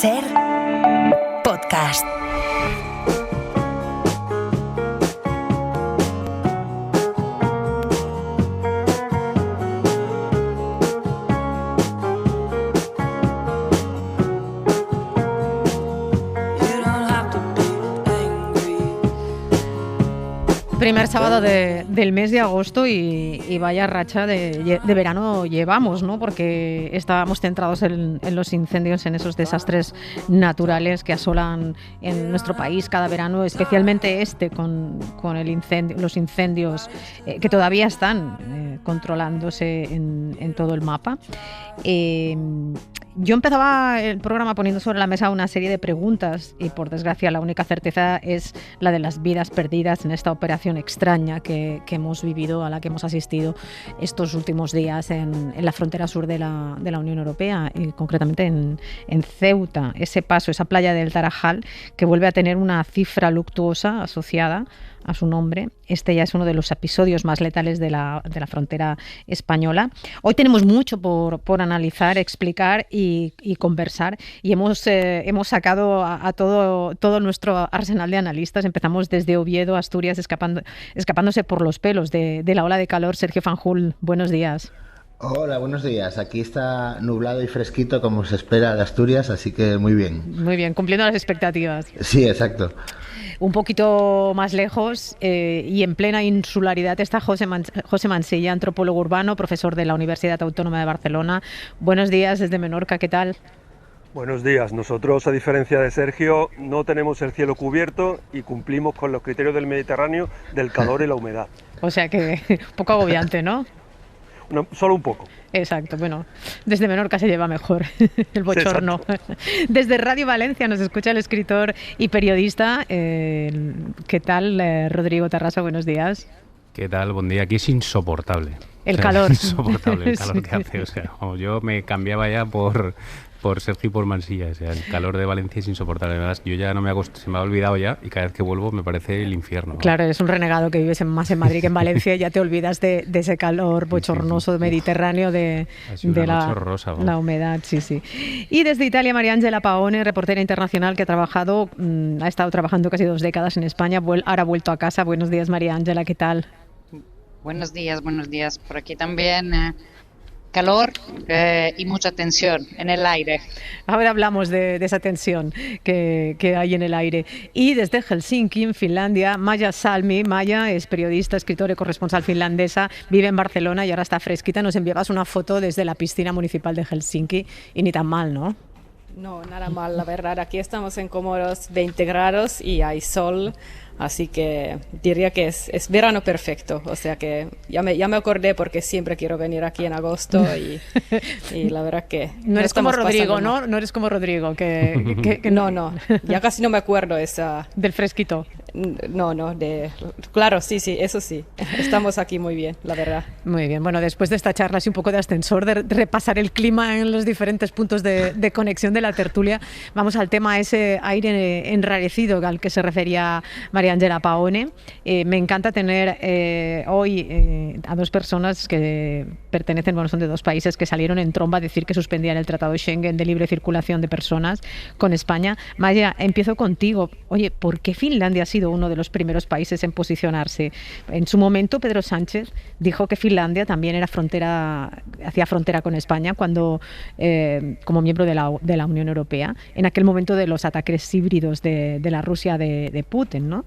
Ser podcast. Primer sábado del mes de agosto y vaya racha de verano llevamos, ¿no? Porque estábamos centrados en los incendios, en esos desastres naturales que asolan en nuestro país cada verano, especialmente con los incendios que todavía están controlándose en todo el mapa. Yo empezaba el programa poniendo sobre la mesa una serie de preguntas y, por desgracia, la única certeza es la de las vidas perdidas en esta operación extraña que hemos vivido, a la que hemos asistido estos últimos días en la frontera sur de la Unión Europea, y concretamente en Ceuta. Ese paso, esa playa del Tarajal, que vuelve a tener una cifra luctuosa asociada a su nombre. Este ya es uno de los episodios más letales de la frontera española. Hoy tenemos mucho por analizar, explicar y conversar, y hemos sacado a todo nuestro arsenal de analistas. Empezamos desde Oviedo, Asturias, escapándose por los pelos de la ola de calor. Sergio Fanjul, buenos días. Hola, buenos días. Aquí está nublado y fresquito como se espera de Asturias, así que muy bien. Muy bien, cumpliendo las expectativas. Sí, exacto. Un poquito más lejos y en plena insularidad está José Mansilla, antropólogo urbano, profesor de la Universidad Autónoma de Barcelona. Buenos días desde Menorca, ¿qué tal? Buenos días. Nosotros, a diferencia de Sergio, no tenemos el cielo cubierto y cumplimos con los criterios del Mediterráneo del calor y la humedad. O sea que un poco agobiante, ¿no? No, solo un poco. Exacto, bueno, desde Menorca se lleva mejor el bochorno. Desde Radio Valencia nos escucha el escritor y periodista. ¿Qué tal, Rodrigo Tarrasa? Buenos días. ¿Qué tal? Buen día. Aquí es insoportable. El calor. Insoportable el calor que hace. O sea, yo me cambiaba ya por Sergio y por Mansilla. O sea, el calor de Valencia es insoportable. Además, yo ya se me ha olvidado ya, y cada vez que vuelvo me parece el infierno, ¿no? Claro, eres un renegado que vives más en Madrid que en Valencia, y ya te olvidas de ese calor bochornoso mediterráneo, de la humedad. Sí. Y desde Italia, María Ángela Paone, reportera internacional que ha estado trabajando casi 2 décadas en España, ahora ha vuelto a casa. Buenos días, María Ángela, ¿qué tal? Buenos días. Por aquí también calor y mucha tensión en el aire. Ahora hablamos de esa tensión que hay en el aire. Y desde Helsinki, en Finlandia, Maja Salmi. Maja es periodista, escritora y corresponsal finlandesa, vive en Barcelona y ahora está fresquita. Nos enviabas una foto desde la piscina municipal de Helsinki y ni tan mal, ¿no? No, nada mal, la verdad. Aquí estamos en cómodos 20 grados y hay sol. Así que diría que es verano perfecto. O sea que ya me acordé, porque siempre quiero venir aquí en agosto y la verdad que... No eres como Rodrigo, ¿no? No eres como Rodrigo, que No, ya casi no me acuerdo del fresquito. No, claro, sí, eso sí. Estamos aquí muy bien, la verdad. Muy bien, bueno, después de esta charla así un poco de ascensor, de repasar el clima en los diferentes puntos de conexión de la tertulia, vamos al tema, ese aire enrarecido al que se refería María Ángela Paone. Me encanta tener hoy a 2 personas que pertenecen, son de 2 países que salieron en tromba a decir que suspendían el Tratado Schengen de libre circulación de personas con España. Maya, empiezo contigo. Oye, ¿por qué Finlandia ha sido uno de los primeros países en posicionarse? En su momento, Pedro Sánchez dijo que Finlandia también hacía frontera con España cuando, como miembro de la Unión Europea, en aquel momento de los ataques híbridos de la Rusia de Putin, ¿no?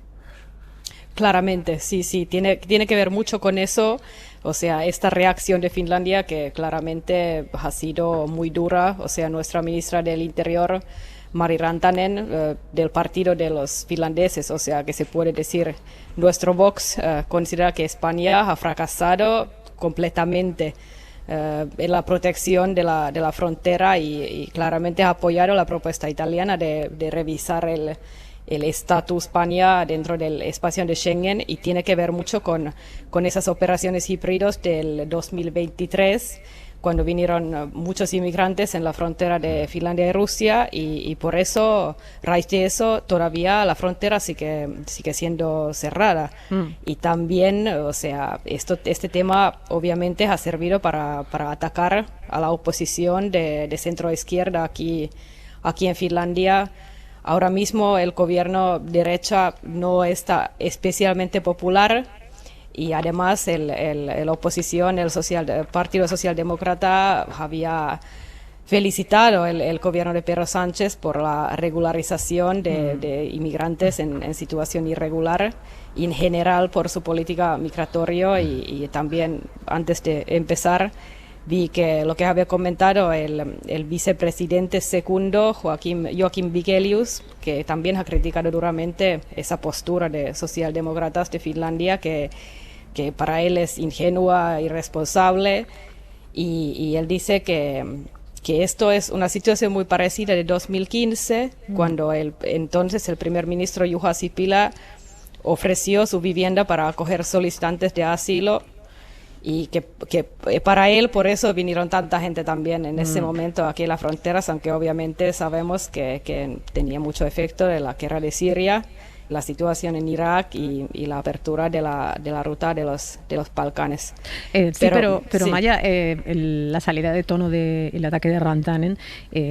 Claramente, sí, tiene que ver mucho con eso. O sea, esta reacción de Finlandia, que claramente ha sido muy dura. O sea, nuestra ministra del Interior, Mari Rantanen, del partido de los finlandeses, o sea, que se puede decir, nuestro Vox considera que España ha fracasado completamente en la protección de la frontera y claramente ha apoyado la propuesta italiana de revisar el estatus España dentro del espacio de Schengen, y tiene que ver mucho con esas operaciones híbridos del 2023, cuando vinieron muchos inmigrantes en la frontera de Finlandia y Rusia, y por eso, a raíz de eso, todavía la frontera sigue siendo cerrada. Y también, o sea, este tema obviamente ha servido para atacar a la oposición de centro izquierda aquí aquí en Finlandia ahora mismo el gobierno de derecha no está especialmente popular y además la oposición, el Partido Socialdemócrata había felicitado el gobierno de Pedro Sánchez por la regularización de inmigrantes en situación irregular y en general por su política migratoria y también antes de empezar vi que lo que había comentado el vicepresidente segundo, Joaquim Vigelius, que también ha criticado duramente esa postura de socialdemócratas de Finlandia, que para él es ingenua, irresponsable, y él dice que esto es una situación muy parecida de 2015, cuando entonces el primer ministro Juha Sipilä ofreció su vivienda para acoger solicitantes de asilo y que para él por eso vinieron tanta gente también en ese momento aquí en las fronteras, aunque obviamente sabemos que tenía mucho efecto de la guerra de Siria, la situación en Irak y la apertura de la ruta de los Balcanes. Pero sí. Maya, la salida de tono del ataque de Rantanen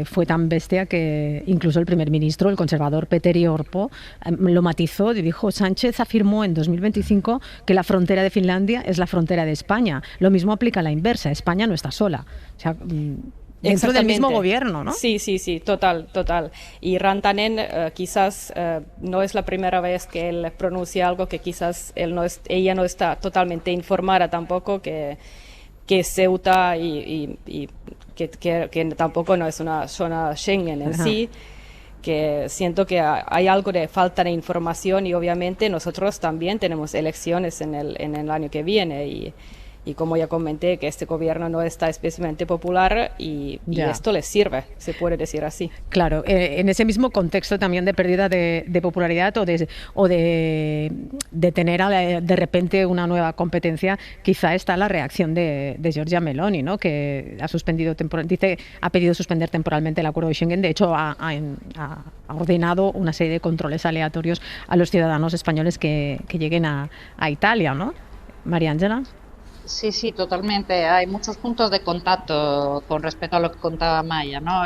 fue tan bestia que incluso el primer ministro, el conservador Petteri Orpo, lo matizó y dijo: Sánchez afirmó en 2025 que la frontera de Finlandia es la frontera de España. Lo mismo aplica a la inversa, España no está sola. O sea, dentro del mismo gobierno, ¿no? Sí, total. Y Rantanen quizás no es la primera vez que él pronuncia algo que quizás ella no está totalmente informada tampoco, que Ceuta y que tampoco no es una zona Schengen en sí, que siento que hay algo de falta de información y obviamente nosotros también tenemos elecciones en el año que viene y como ya comenté, que este gobierno no está especialmente popular y esto les sirve, se puede decir así. Claro, en ese mismo contexto también de pérdida de popularidad o de tener de repente una nueva competencia, quizá está la reacción de Giorgia Meloni, ¿no? Que ha suspendido ha pedido suspender temporalmente el acuerdo de Schengen. De hecho, ha ordenado una serie de controles aleatorios a los ciudadanos españoles que lleguen a Italia, ¿no? María Ángela. Sí, totalmente. Hay muchos puntos de contacto con respecto a lo que contaba Maya, ¿no?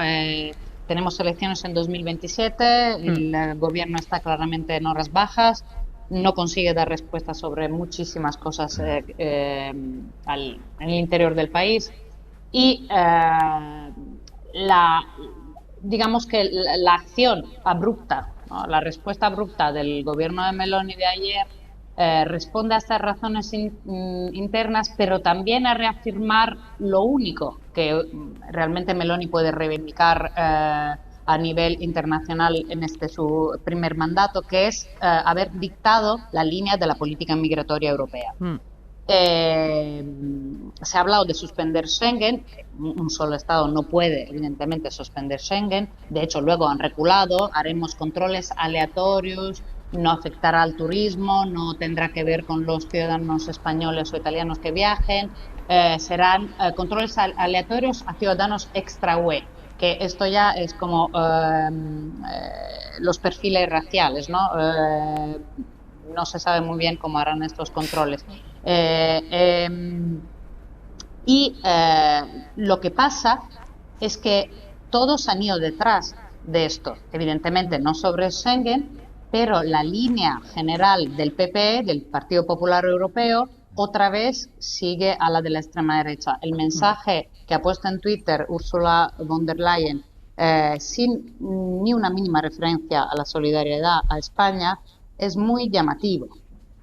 Tenemos elecciones en 2027, el gobierno está claramente en horas bajas, no consigue dar respuestas sobre muchísimas cosas en el interior del país y digamos que la acción abrupta, ¿no? La respuesta abrupta del gobierno de Meloni de ayer responde a estas razones internas, pero también a reafirmar lo único que realmente Meloni puede reivindicar a nivel internacional en su primer mandato, que es haber dictado la línea de la política migratoria europea. Se ha hablado de suspender Schengen. Un solo Estado no puede, evidentemente, suspender Schengen. De hecho, luego han reculado, haremos controles aleatorios, no afectará al turismo, no tendrá que ver con los ciudadanos españoles o italianos que viajen, serán controles aleatorios a ciudadanos extra-UE, que esto ya es como los perfiles raciales, ¿no? No se sabe muy bien cómo harán estos controles. Lo que pasa es que todos han ido detrás de esto, evidentemente no sobre Schengen, pero la línea general del PPE, del Partido Popular Europeo, otra vez sigue a la de la extrema derecha. El mensaje que ha puesto en Twitter Ursula von der Leyen, sin ni una mínima referencia a la solidaridad a España, es muy llamativo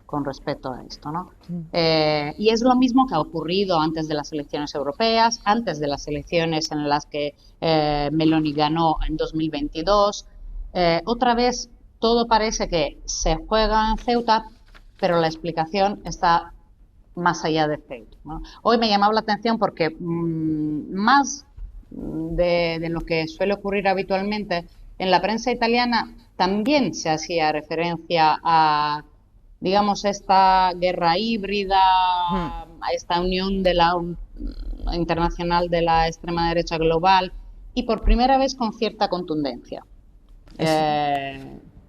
con respecto a esto, ¿no? Y es lo mismo que ha ocurrido antes de las elecciones europeas, antes de las elecciones en las que Meloni ganó en 2022. Otra vez todo parece que se juega en Ceuta, pero la explicación está más allá de Ceuta, ¿no? Hoy me llamaba la atención porque más de lo que suele ocurrir habitualmente, en la prensa italiana también se hacía referencia a, digamos, esta guerra híbrida, a esta unión de la internacional de la extrema derecha global, y por primera vez con cierta contundencia.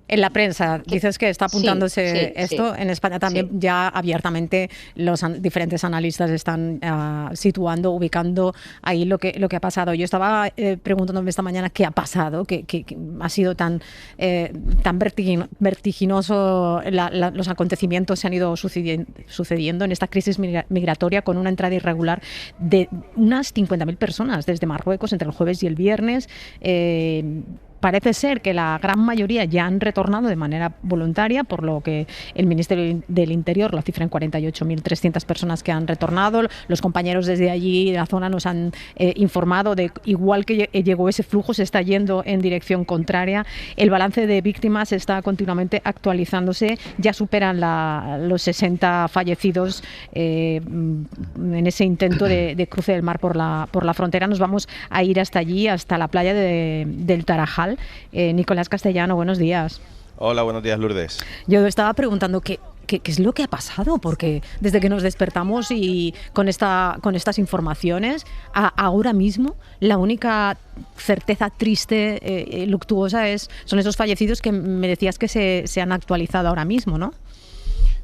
En la prensa, dices que está apuntándose esto. Sí. En España también ya abiertamente los diferentes analistas están situando, ubicando ahí lo que ha pasado. Yo estaba preguntándome esta mañana qué ha pasado, que ha sido tan vertiginoso, los acontecimientos se han ido sucediendo en esta crisis migratoria, con una entrada irregular de unas 50.000 personas desde Marruecos entre el jueves y el viernes. Parece ser que la gran mayoría ya han retornado de manera voluntaria, por lo que el Ministerio del Interior lo cifra en 48.300 personas que han retornado. Los compañeros desde allí, de la zona, nos han informado de igual que llegó ese flujo, se está yendo en dirección contraria. El balance de víctimas está continuamente actualizándose. Ya superan los 60 fallecidos en ese intento de cruce del mar por la frontera. Nos vamos a ir hasta allí, hasta la playa del Tarajal. Nicolás Castellano, buenos días. Hola, buenos días, Lourdes. Yo estaba preguntando qué es lo que ha pasado, porque desde que nos despertamos y con estas informaciones, ahora mismo la única certeza triste, luctuosa, son esos fallecidos que me decías que se han actualizado ahora mismo, ¿no?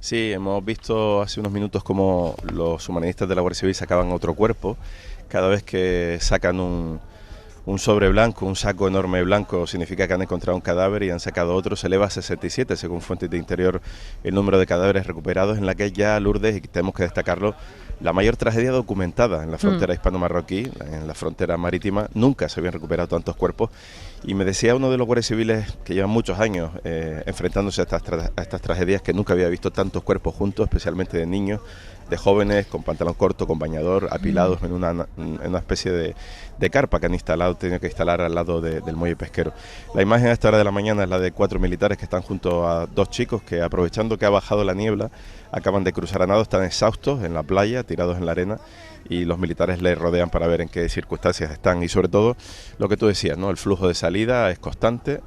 Sí, hemos visto hace unos minutos cómo los humanistas de la Guardia Civil sacaban otro cuerpo. Cada vez que sacan un sobre blanco, un saco enorme blanco, significa que han encontrado un cadáver, y han sacado otro. Se eleva a 67, según fuentes de Interior, el número de cadáveres recuperados, en la que ya, Lourdes, y tenemos que destacarlo, la mayor tragedia documentada en la frontera hispano-marroquí, en la frontera marítima. Nunca se habían recuperado tantos cuerpos. Y me decía uno de los guardias civiles que llevan muchos años enfrentándose a estas tragedias, que nunca había visto tantos cuerpos juntos, especialmente de niños, de jóvenes con pantalón corto, con bañador, apilados en una especie de carpa que han tenido que instalar al lado del muelle pesquero. La imagen a esta hora de la mañana es la de 4 militares que están junto a 2 chicos que, aprovechando que ha bajado la niebla, acaban de cruzar a nado, están exhaustos en la playa, tirados en la arena, y los militares les rodean para ver en qué circunstancias están. Y sobre todo, lo que tú decías, ¿no? El flujo de salida es constante,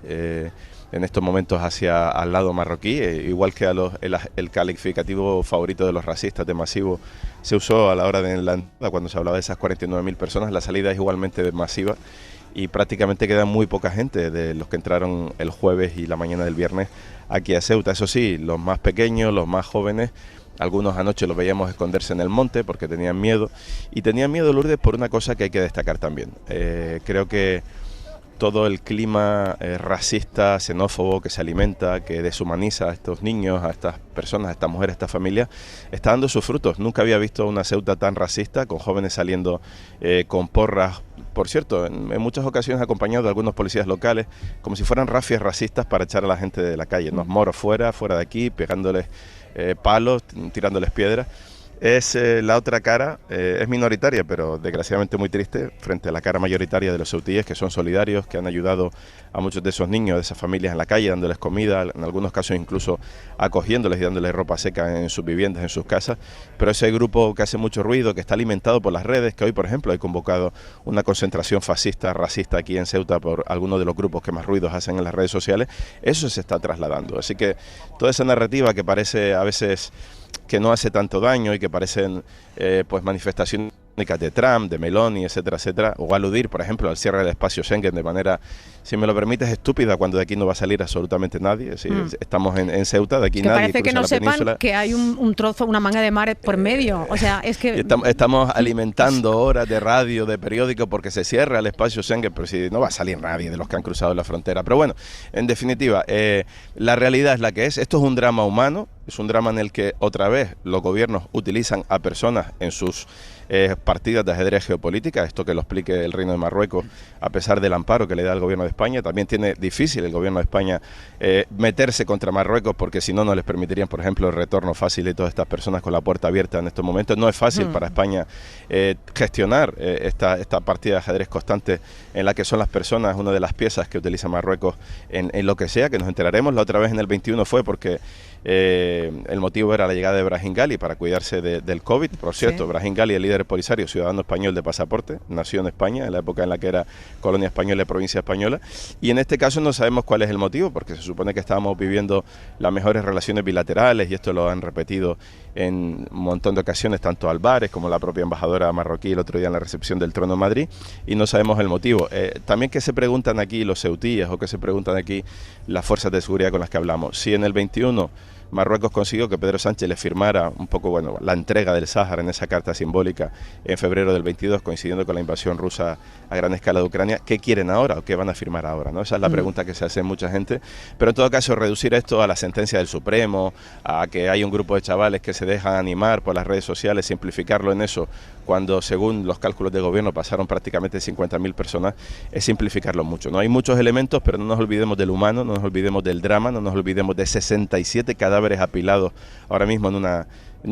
en estos momentos al lado marroquí, igual que el calificativo favorito de los racistas de masivo se usó a la hora de la entrada, cuando se hablaba de esas 49.000 personas. La salida es igualmente masiva, y prácticamente queda muy poca gente de los que entraron el jueves y la mañana del viernes aquí a Ceuta. Eso sí, los más pequeños, los más jóvenes, algunos anoche los veíamos esconderse en el monte porque tenían miedo, y tenían miedo, Lourdes, por una cosa que hay que destacar también. Creo que todo el clima racista, xenófobo, que se alimenta, que deshumaniza a estos niños, a estas personas, a estas mujeres, a estas familias, está dando sus frutos. Nunca había visto una Ceuta tan racista, con jóvenes saliendo con porras, por cierto, en muchas ocasiones acompañados de algunos policías locales, como si fueran rafias racistas para echar a la gente de la calle, ¿no? Moros fuera de aquí, pegándoles palos, tirándoles piedras. Es la otra cara, es minoritaria, pero desgraciadamente muy triste, frente a la cara mayoritaria de los ceutíes, que son solidarios, que han ayudado a muchos de esos niños, de esas familias en la calle, dándoles comida, en algunos casos incluso acogiéndoles y dándoles ropa seca en sus viviendas, en sus casas. Pero ese grupo que hace mucho ruido, que está alimentado por las redes, que hoy, por ejemplo, hay convocado una concentración fascista, racista aquí en Ceuta por algunos de los grupos que más ruidos hacen en las redes sociales, eso se está trasladando. Así que toda esa narrativa que parece a veces que no hace tanto daño y que parecen pues manifestaciones de Trump, de Meloni, etcétera, etcétera, o aludir, por ejemplo, al cierre del espacio Schengen de manera, si me lo permites, estúpida, cuando de aquí no va a salir absolutamente nadie. ¿Sí? Estamos en Ceuta, de aquí que nadie parece que no sepan península. Que hay un trozo, una manga de mar por medio. O sea, es que estamos alimentando horas de radio, de periódico, porque se cierra el espacio Schengen, pero si no va a salir nadie de los que han cruzado la frontera. Pero bueno, en definitiva, la realidad es la que es. Esto es un drama humano, es un drama en el que otra vez los gobiernos utilizan a personas en sus partidas de ajedrez geopolítica, esto que lo explique el Reino de Marruecos, a pesar del amparo que le da el gobierno de España. También tiene difícil el gobierno de España meterse contra Marruecos, porque si no, no les permitirían, por ejemplo, el retorno fácil de todas estas personas con la puerta abierta en estos momentos. No es fácil para España gestionar esta partida de ajedrez constante en la que son las personas una de las piezas que utiliza Marruecos en lo que sea, que nos enteraremos. La otra vez en el 21 fue porque El motivo era la llegada de Brahim Gali para cuidarse del COVID. Por cierto, Brahim Gali, el líder polisario, ciudadano español de pasaporte, nació en España, en la época en la que era colonia española y provincia española. Y en este caso no sabemos cuál es el motivo, porque se supone que estábamos viviendo las mejores relaciones bilaterales, y esto lo han repetido en un montón de ocasiones, tanto Álvarez como la propia embajadora marroquí el otro día en la recepción del Trono de Madrid, y no sabemos el motivo. También que se preguntan aquí los ceutíes o que se preguntan aquí las fuerzas de seguridad con las que hablamos. Si en el 21 Marruecos consiguió que Pedro Sánchez le firmara un poco, bueno, la entrega del Sáhara en esa carta simbólica en febrero del 22, coincidiendo con la invasión rusa a gran escala de Ucrania, ¿qué quieren ahora o qué van a firmar ahora, ¿no? Esa es la pregunta que se hace mucha gente. Pero en todo caso, reducir esto a la sentencia del Supremo, a que hay un grupo de chavales que se dejan animar por las redes sociales, simplificarlo en eso, cuando según los cálculos de gobierno pasaron prácticamente 50.000 personas, es simplificarlo mucho, ¿no? Hay muchos elementos, pero no nos olvidemos del humano, no nos olvidemos del drama, no nos olvidemos de 67 cadáveres apilados ahora mismo en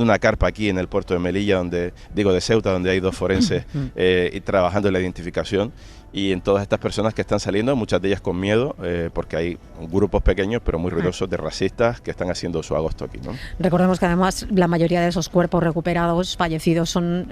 una carpa aquí en el puerto de Melilla, de Ceuta, donde hay 2 forenses y trabajando en la identificación, y en todas estas personas que están saliendo, muchas de ellas con miedo, porque hay grupos pequeños pero muy ruidosos de racistas que están haciendo su agosto aquí, ¿no? Recordemos que además la mayoría de esos cuerpos recuperados, fallecidos, son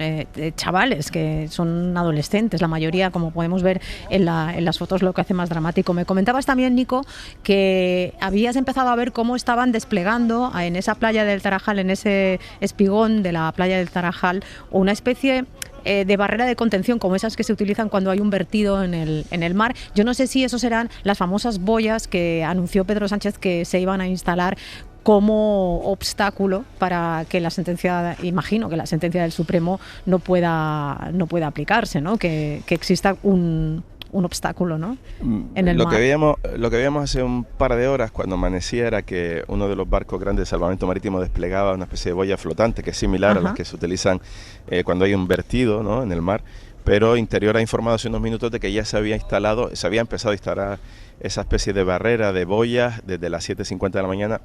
chavales, que son adolescentes, la mayoría, como podemos ver en las fotos, lo que hace más dramático. Me comentabas también, Nico, que habías empezado a ver cómo estaban desplegando en esa playa del Tarajal, en ese espigón de la playa del Tarajal, una especie de barrera de contención, como esas que se utilizan cuando hay un vertido en el mar. Yo no sé si esos serán las famosas boyas que anunció Pedro Sánchez que se iban a instalar como obstáculo para que la sentencia, imagino que la sentencia del Supremo no pueda aplicarse, ¿no? Que exista un obstáculo, ¿no? En el mar. Lo que veíamos hace un par de horas cuando amanecía era que uno de los barcos grandes de salvamento marítimo desplegaba una especie de boya flotante que es similar a las que se utilizan cuando hay un vertido, ¿no?, en el mar, pero Interior ha informado hace unos minutos de que ya se había empezado a instalar esa especie de barrera de boyas desde las 7:50 de la mañana.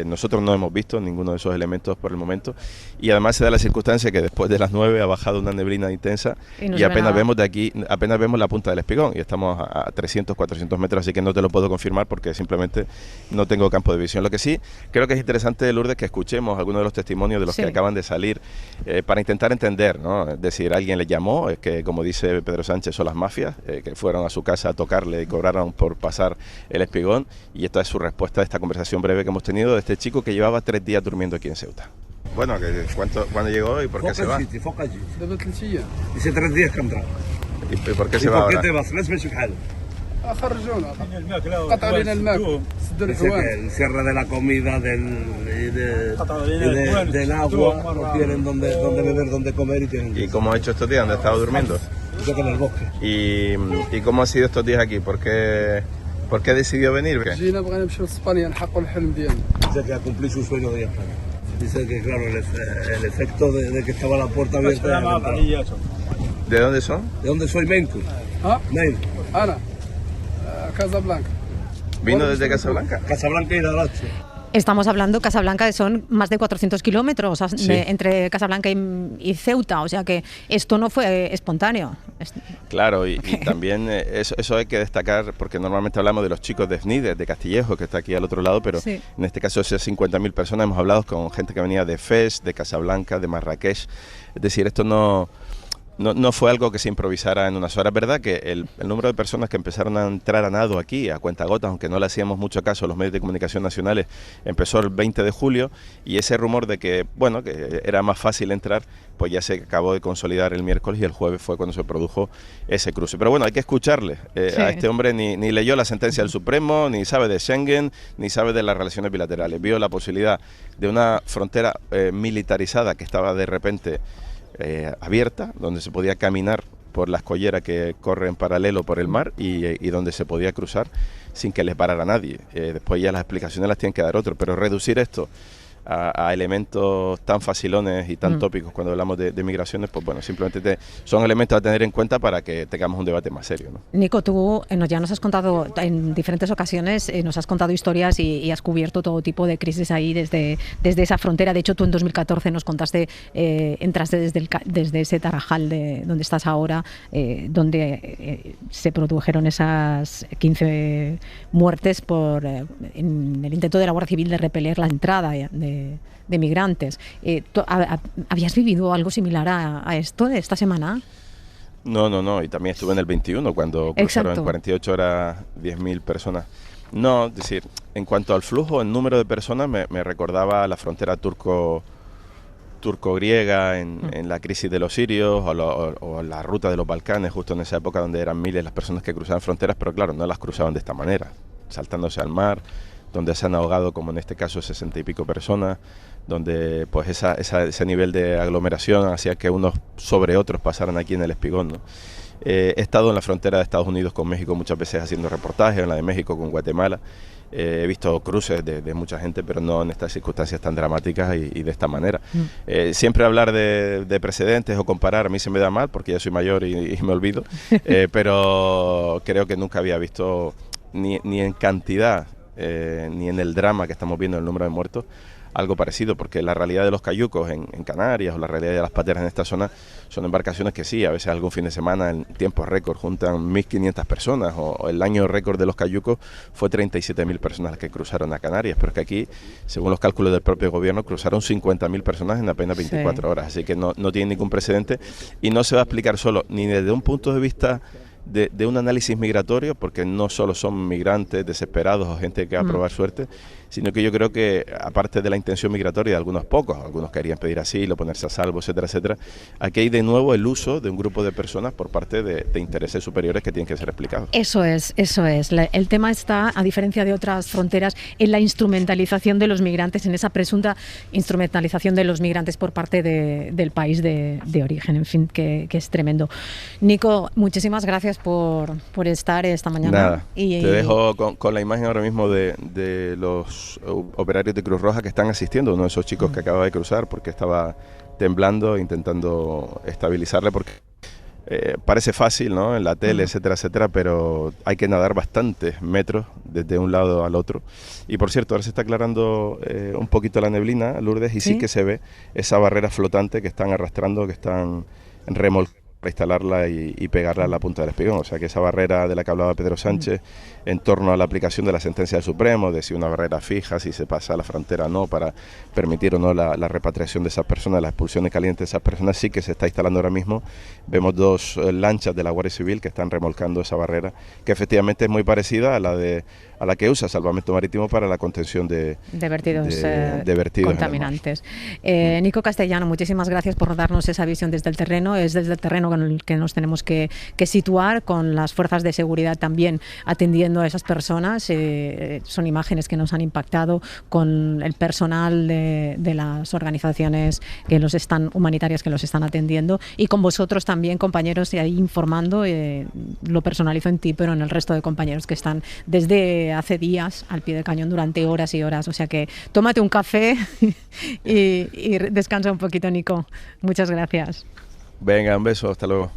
Nosotros no hemos visto ninguno de esos elementos por el momento, y además se da la circunstancia que después de las 9 ha bajado una neblina intensa y apenas vemos la punta del espigón, y estamos a 300, 400 metros, así que no te lo puedo confirmar porque simplemente no tengo campo de visión. Lo que sí creo que es interesante, Lourdes, que escuchemos algunos de los testimonios de los que acaban de salir para intentar entender, ¿no? Es decir, alguien le llamó, es que, como dice Pedro Sánchez, son las mafias que fueron a su casa a tocarle y cobraron por pasar el espigón, y esta es su respuesta a esta conversación breve que hemos tenido de este chico que llevaba 3 días durmiendo aquí en Ceuta. Bueno, ¿cuándo llegó y por qué se va? Dice 3 días que ha entrado. ¿Y por qué se va ahora? ¿Por qué te vas? Dice que el cierre de la comida, del agua, no tienen donde beber, donde comer, ¿Y cómo ha hecho estos días? ¿Dónde ha estado durmiendo? Dice que en el bosque. ¿Y cómo ha sido estos días aquí? ¿Por qué decidió venir? Dice que a cumplir su sueño de España. Dice que, claro, el efecto de que estaba la puerta abierta. ¿De dónde son? ¿De dónde soy? Menco. Ana, Casablanca. ¿Vino desde Casablanca? Casablanca y Darache. Estamos hablando, Casablanca, que son más de 400 kilómetros entre Casablanca y Ceuta, o sea que esto no fue espontáneo. Claro, y también eso hay que destacar, porque normalmente hablamos de los chicos de FNI, de Castillejo, que está aquí al otro lado, pero en este caso esas 50.000 personas hemos hablado con gente que venía de Fez, de Casablanca, de Marrakech. Es decir, esto no fue algo que se improvisara en unas horas. Es verdad que el número de personas que empezaron a entrar a nado aquí a cuentagotas, aunque no le hacíamos mucho caso a los medios de comunicación nacionales, empezó el 20 de julio, y ese rumor de que era más fácil entrar, pues ya se acabó de consolidar el miércoles, y el jueves fue cuando se produjo ese cruce. Pero bueno, hay que escucharle. A este hombre ni leyó la sentencia del Supremo, ni sabe de Schengen, ni sabe de las relaciones bilaterales. Vio la posibilidad de una frontera militarizada que estaba de repente abierta, donde se podía caminar por la escollera que corre en paralelo por el mar y donde se podía cruzar sin que les parara nadie. Después ya las explicaciones las tienen que dar otros, pero reducir esto a elementos tan facilones y tan tópicos cuando hablamos de migraciones, pues bueno, simplemente son elementos a tener en cuenta para que tengamos un debate más serio, ¿no? Nico, tú ya nos has contado en diferentes ocasiones, nos has contado historias y has cubierto todo tipo de crisis ahí desde esa frontera. De hecho, tú en 2014 nos contaste, entraste desde ese Tarajal donde estás ahora, donde se produjeron esas 15 muertes en el intento de la Guardia Civil de repeler la entrada de de migrantes. ¿Habías vivido algo similar a esto de esta semana? No, y también estuve en el 21 cuando cruzaron en 48 horas 10.000 personas. No, es decir, en cuanto al flujo, el número de personas me recordaba la frontera turco-griega en la crisis de los sirios o la ruta de los Balcanes, justo en esa época donde eran miles las personas que cruzaban fronteras, pero claro, no las cruzaban de esta manera, saltándose al mar, donde se han ahogado, como en este caso, 60 y pico personas, donde pues ese nivel de aglomeración hacía que unos sobre otros pasaran aquí en el Espigón, ¿no? He estado en la frontera de Estados Unidos con México muchas veces haciendo reportajes, en la de México con Guatemala. He visto cruces de mucha gente, pero no en estas circunstancias tan dramáticas y de esta manera. Siempre hablar de precedentes o comparar, a mí se me da mal porque ya soy mayor y me olvido, pero creo que nunca había visto ni en cantidad ni en el drama que estamos viendo, el número de muertos, algo parecido, porque la realidad de los cayucos en Canarias o la realidad de las pateras en esta zona son embarcaciones que sí, a veces algún fin de semana en tiempos récord juntan 1.500 personas, o el año récord de los cayucos fue 37.000 personas las que cruzaron a Canarias, pero es que aquí, según los cálculos del propio gobierno, cruzaron 50.000 personas en apenas 24 horas, así que no tiene ningún precedente y no se va a explicar solo ni desde un punto de vista de un análisis migratorio, porque no solo son migrantes desesperados o gente que va a probar suerte, sino que yo creo que aparte de la intención migratoria de algunos pocos, algunos querían pedir asilo, ponerse a salvo, etcétera, etcétera, aquí hay de nuevo el uso de un grupo de personas por parte de intereses superiores que tienen que ser explicados. Eso es. El tema está, a diferencia de otras fronteras, en la instrumentalización de los migrantes, en esa presunta instrumentalización de los migrantes por parte del país de origen, en fin, que es tremendo. Nico, muchísimas gracias por estar esta mañana. Nada, te dejo con la imagen ahora mismo de los operarios de Cruz Roja que están asistiendo, uno de esos chicos que acaba de cruzar porque estaba temblando, intentando estabilizarle, porque parece fácil, ¿no?, en la tele, etcétera, etcétera, pero hay que nadar bastantes metros desde un lado al otro. Y por cierto, ahora se está aclarando un poquito la neblina, Lourdes, y sí que se ve esa barrera flotante que están arrastrando, que están remolcando para instalarla y pegarla a la punta del Espigón. O sea que esa barrera de la que hablaba Pedro Sánchez en torno a la aplicación de la sentencia del Supremo, de si una barrera fija, si se pasa a la frontera o no, para permitir o no la repatriación de esas personas, la expulsión de caliente de esas personas, sí que se está instalando ahora mismo. Vemos dos lanchas de la Guardia Civil que están remolcando esa barrera, que efectivamente es muy parecida a la que usa Salvamento Marítimo para la contención de vertidos contaminantes. Nico Castellano, muchísimas gracias por darnos esa visión desde el terreno. Es desde el terreno con el que nos tenemos que situar, con las fuerzas de seguridad también atendiendo a esas personas. Son imágenes que nos han impactado, con el personal de las organizaciones humanitarias que los están atendiendo, y con vosotros también, compañeros, y ahí informando. Lo personalizo en ti, pero en el resto de compañeros que están desde hace días al pie del cañón durante horas y horas. O sea que tómate un café y descansa un poquito, Nico. Muchas gracias. Venga, un beso, hasta luego.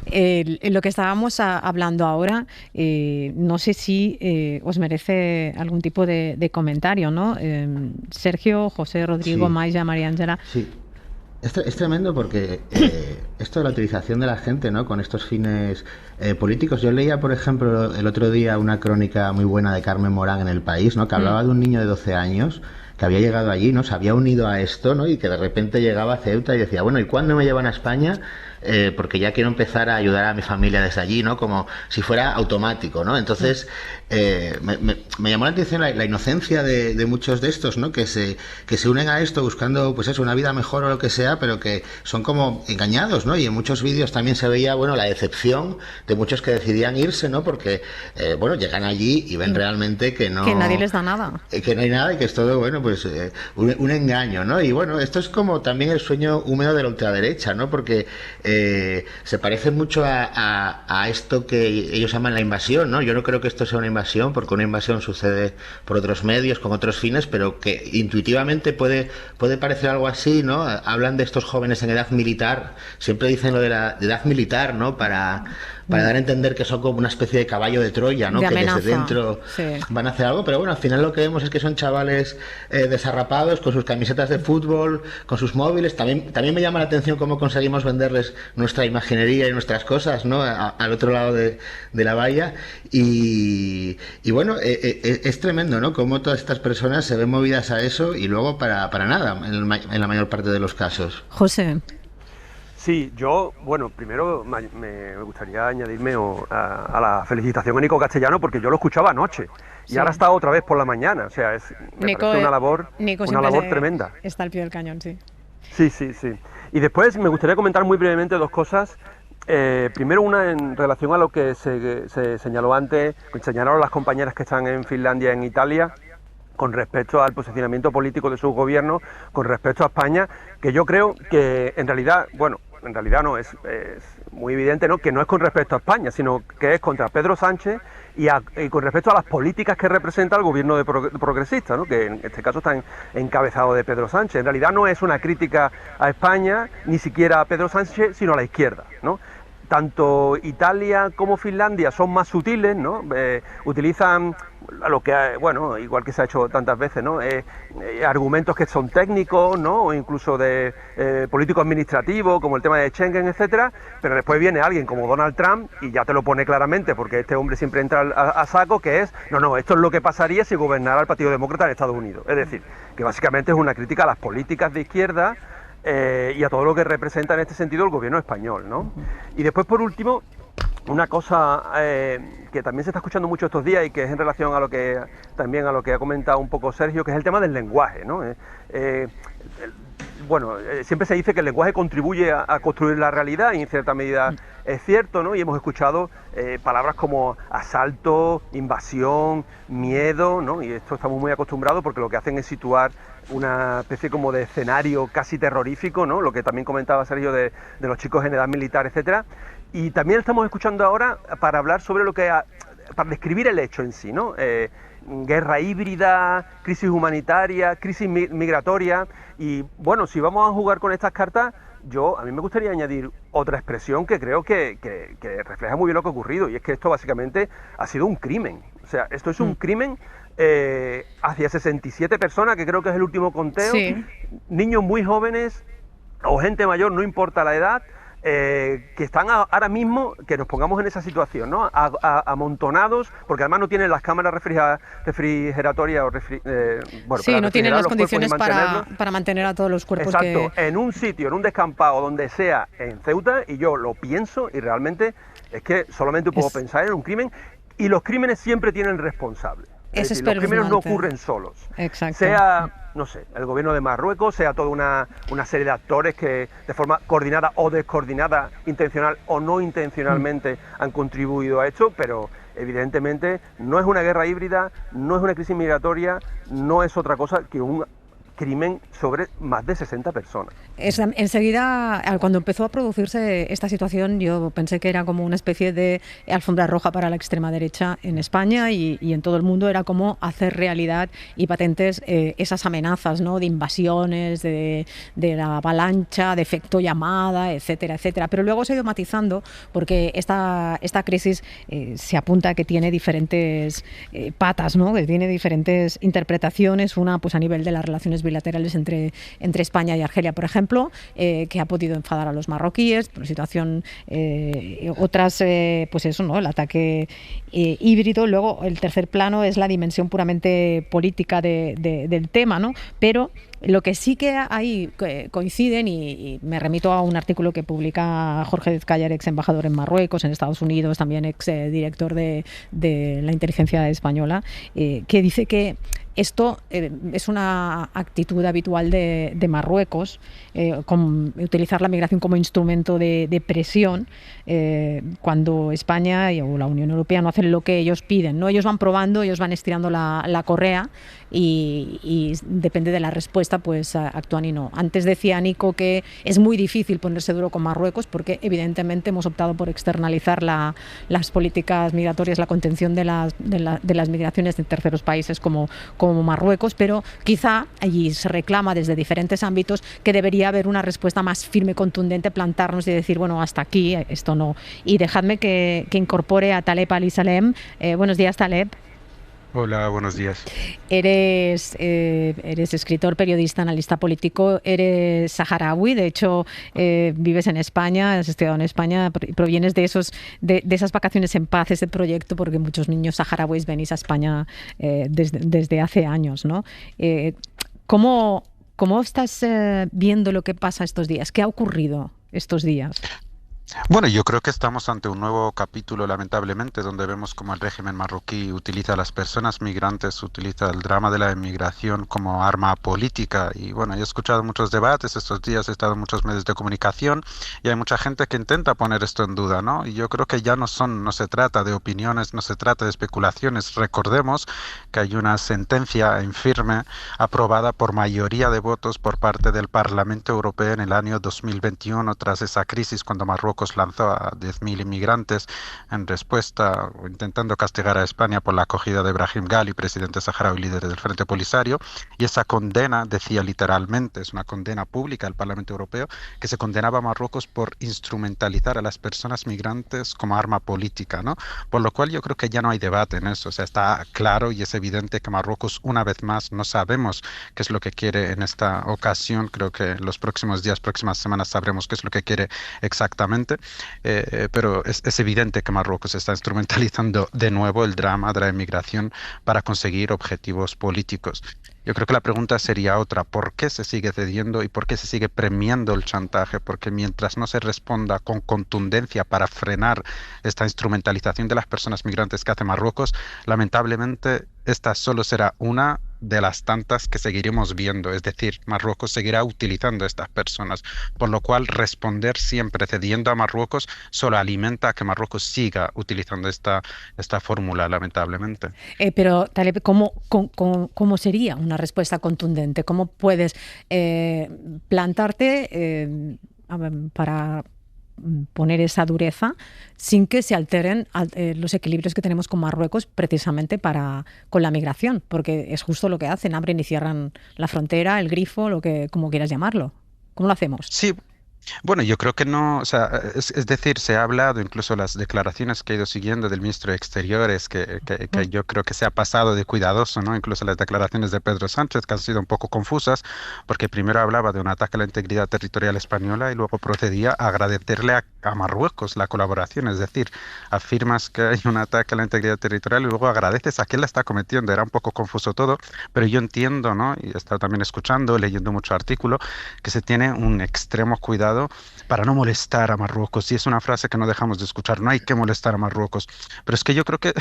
Lo que estábamos hablando ahora, no sé si os merece algún tipo de comentario, ¿no? Sergio, José, Rodrigo, Maya, María Ángela. Sí. Es tremendo porque esto de la utilización de la gente, ¿no?, con estos fines políticos. Yo leía, por ejemplo, el otro día una crónica muy buena de Carmen Morán en El País, ¿no?, que hablaba de un niño de 12 años que había llegado allí, ¿no?, se había unido a esto, ¿no?, y que de repente llegaba a Ceuta y decía, bueno, ¿y cuándo me llevan a España? Porque ya quiero empezar a ayudar a mi familia desde allí, ¿no?, como si fuera automático, ¿no? Entonces me llamó la atención la inocencia de muchos de estos, ¿no?, que se unen a esto buscando, pues eso, una vida mejor o lo que sea, pero que son como engañados, ¿no? Y en muchos vídeos también se veía, bueno, la decepción de muchos que decidían irse, ¿no?, porque bueno, llegan allí y ven realmente que nadie les da nada, que no hay nada, y que es todo, bueno, pues un engaño, ¿no? Y bueno, esto es como también el sueño húmedo de la ultraderecha, ¿no?, porque se parece mucho a esto que ellos llaman la invasión, ¿no? Yo no creo que esto sea una invasión, porque una invasión sucede por otros medios, con otros fines, pero que intuitivamente puede parecer algo así, ¿no? Hablan de estos jóvenes en edad militar, siempre dicen lo de la edad militar, ¿no?, para para dar a entender que son como una especie de caballo de Troya, ¿no? De que amenaza. desde dentro van a hacer algo, pero bueno, al final lo que vemos es que son chavales desarrapados, con sus camisetas de fútbol, con sus móviles. También me llama la atención cómo conseguimos venderles nuestra imaginería y nuestras cosas, ¿no? Al otro lado de la valla. Y bueno, es tremendo, ¿no? Cómo todas estas personas se ven movidas a eso y luego para nada, en la mayor parte de los casos. José. Sí, yo, bueno, primero me gustaría añadirme a la felicitación a Nico Castellano, porque yo lo escuchaba anoche y ahora está otra vez por la mañana. O sea, me parece una labor tremenda. Está al pie del cañón, sí. Sí. Y después me gustaría comentar muy brevemente dos cosas. Primero, una en relación a lo que se señaló antes, señalaron las compañeras que están en Finlandia y en Italia, con respecto al posicionamiento político de sus gobiernos, con respecto a España, que yo creo que en realidad no, es muy evidente, ¿no?, que no es con respecto a España, sino que es contra Pedro Sánchez y con respecto a las políticas que representa el gobierno de progresista, ¿no?, que en este caso está encabezado de Pedro Sánchez. En realidad no es una crítica a España, ni siquiera a Pedro Sánchez, sino a la izquierda, ¿no? Tanto Italia como Finlandia son más sutiles, ¿no? Utilizan lo que, bueno, igual que se ha hecho tantas veces, ¿no? Argumentos que son técnicos, ¿no? O incluso de político administrativo, como el tema de Schengen, etcétera. Pero después viene alguien como Donald Trump y ya te lo pone claramente, porque este hombre siempre entra a saco, que es, no, esto es lo que pasaría si gobernara el Partido Demócrata en Estados Unidos. Es decir, que básicamente es una crítica a las políticas de izquierda y a todo lo que representa en este sentido el gobierno español, ¿no? Y después, por último, una cosa que también se está escuchando mucho estos días y que es en relación a lo que ha comentado un poco Sergio, que es el tema del lenguaje, ¿no? Siempre se dice que el lenguaje contribuye a construir la realidad y en cierta medida es cierto, ¿no? Y hemos escuchado palabras como asalto, invasión, miedo, ¿no? Y esto estamos muy acostumbrados porque lo que hacen es situar una especie como de escenario casi terrorífico, ¿no? Lo que también comentaba Sergio de los chicos en edad militar, etcétera. Y también estamos escuchando ahora para hablar sobre para describir el hecho en sí, ¿no? Guerra híbrida, crisis humanitaria, crisis migratoria. Y bueno, si vamos a jugar con estas cartas, a mí me gustaría añadir otra expresión que creo que refleja muy bien lo que ha ocurrido, y es que esto básicamente ha sido un crimen. O sea, esto es un crimen hacia 67 personas, que creo que es el último conteo, niños muy jóvenes o gente mayor, no importa la edad, que están ahora mismo, que nos pongamos en esa situación, ¿no? Amontonados, porque además no tienen las cámaras refrigeratorias no tienen las condiciones para mantener a todos los cuerpos. Exacto, en un sitio, en un descampado, donde sea, en Ceuta, y yo lo pienso y realmente es que solamente puedo pensar en un crimen, y los crímenes siempre tienen responsables. Es decir, los crímenes no ocurren solos. Exacto. Sea, no sé, el gobierno de Marruecos, sea toda una serie de actores que de forma coordinada o descoordinada, intencional o no intencionalmente, han contribuido a esto, pero evidentemente no es una guerra híbrida, no es una crisis migratoria, no es otra cosa que un crimen sobre más de 60 personas. Enseguida, cuando empezó a producirse esta situación, yo pensé que era como una especie de alfombra roja para la extrema derecha en España y en todo el mundo. Era como hacer realidad y patentes esas amenazas, ¿no?, de invasiones, de la avalancha, de efecto llamada, etcétera, etcétera. Pero luego se ha ido matizando, porque esta crisis se apunta a que tiene diferentes patas, ¿no?, que tiene diferentes interpretaciones. Una, pues a nivel de las relaciones bilaterales entre España y Argelia, por ejemplo, que ha podido enfadar a los marroquíes por situación, otras, pues eso, ¿no?, el ataque híbrido. Luego, el tercer plano es la dimensión puramente política del tema, ¿no? Pero lo que sí que ahí coinciden, y me remito a un artículo que publica Jorge Dezcayar, ex embajador en Marruecos, en Estados Unidos, también ex director de la inteligencia española, que dice que esto es una actitud habitual de Marruecos, utilizar la migración como instrumento de presión cuando España o la Unión Europea no hacen lo que ellos piden, ¿no? Ellos van probando, ellos van estirando la correa y depende de la respuesta respuesta, pues actúan y no. Antes decía Nico que es muy difícil ponerse duro con Marruecos porque evidentemente hemos optado por externalizar las políticas migratorias, la contención de las migraciones de terceros países como Marruecos, pero quizá allí se reclama desde diferentes ámbitos que debería haber una respuesta más firme, contundente, plantarnos y decir, bueno, hasta aquí, esto no. Y dejadme que incorpore a Taleb Ali Salem. Buenos días, Taleb. Hola, buenos días. Eres escritor, periodista, analista político, eres saharaui, de hecho vives en España, has estudiado en España, provienes de esas vacaciones en paz, ese proyecto, porque muchos niños saharauis venís a España desde hace años, ¿no? ¿Cómo estás viendo lo que pasa estos días? ¿Qué ha ocurrido estos días? Bueno, yo creo que estamos ante un nuevo capítulo, lamentablemente, donde vemos cómo el régimen marroquí utiliza a las personas migrantes, utiliza el drama de la inmigración como arma política. Y bueno, he escuchado muchos debates estos días, he estado en muchos medios de comunicación y hay mucha gente que intenta poner esto en duda, ¿no? Y yo creo que ya no se trata de opiniones, no se trata de especulaciones. Recordemos que hay una sentencia en firme aprobada por mayoría de votos por parte del Parlamento Europeo en el año 2021, tras esa crisis cuando Marruecos lanzó a 10.000 inmigrantes en respuesta, intentando castigar a España por la acogida de Brahim Ghali, presidente saharaui, líder del Frente Polisario, y esa condena decía literalmente, es una condena pública del Parlamento Europeo, que se condenaba a Marruecos por instrumentalizar a las personas migrantes como arma política, ¿no? Por lo cual yo creo que ya no hay debate en eso, o sea, está claro y es evidente que Marruecos, una vez más, no sabemos qué es lo que quiere en esta ocasión. Creo que en los próximos días, próximas semanas sabremos qué es lo que quiere exactamente. Pero es evidente que Marruecos está instrumentalizando de nuevo el drama de la inmigración para conseguir objetivos políticos. Yo creo que la pregunta sería otra: ¿por qué se sigue cediendo y por qué se sigue premiando el chantaje? Porque mientras no se responda con contundencia para frenar esta instrumentalización de las personas migrantes que hace Marruecos, lamentablemente esta solo será una de las tantas que seguiremos viendo, es decir, Marruecos seguirá utilizando a estas personas, por lo cual responder siempre cediendo a Marruecos solo alimenta a que Marruecos siga utilizando esta fórmula, lamentablemente. Pero, Taleb, ¿cómo sería una respuesta contundente? ¿Cómo puedes plantarte para poner esa dureza sin que se alteren los equilibrios que tenemos con Marruecos precisamente con la migración? Porque es justo lo que hacen, abren y cierran la frontera, el grifo, como quieras llamarlo. ¿Cómo lo hacemos? Sí. Bueno, yo creo que no, o sea, es decir, se ha hablado, incluso las declaraciones que he ido siguiendo del ministro de Exteriores, que yo creo que se ha pasado de cuidadoso, ¿no? Incluso las declaraciones de Pedro Sánchez, que han sido un poco confusas, porque primero hablaba de un ataque a la integridad territorial española y luego procedía a agradecerle a Marruecos la colaboración, es decir, afirmas que hay un ataque a la integridad territorial y luego agradeces a quién la está cometiendo. Era un poco confuso todo, pero yo entiendo, ¿no? Y he estado también escuchando, leyendo mucho artículo, que se tiene un extremo cuidado para no molestar a Marruecos. Y es una frase que no dejamos de escuchar: no hay que molestar a Marruecos. Pero es que yo creo que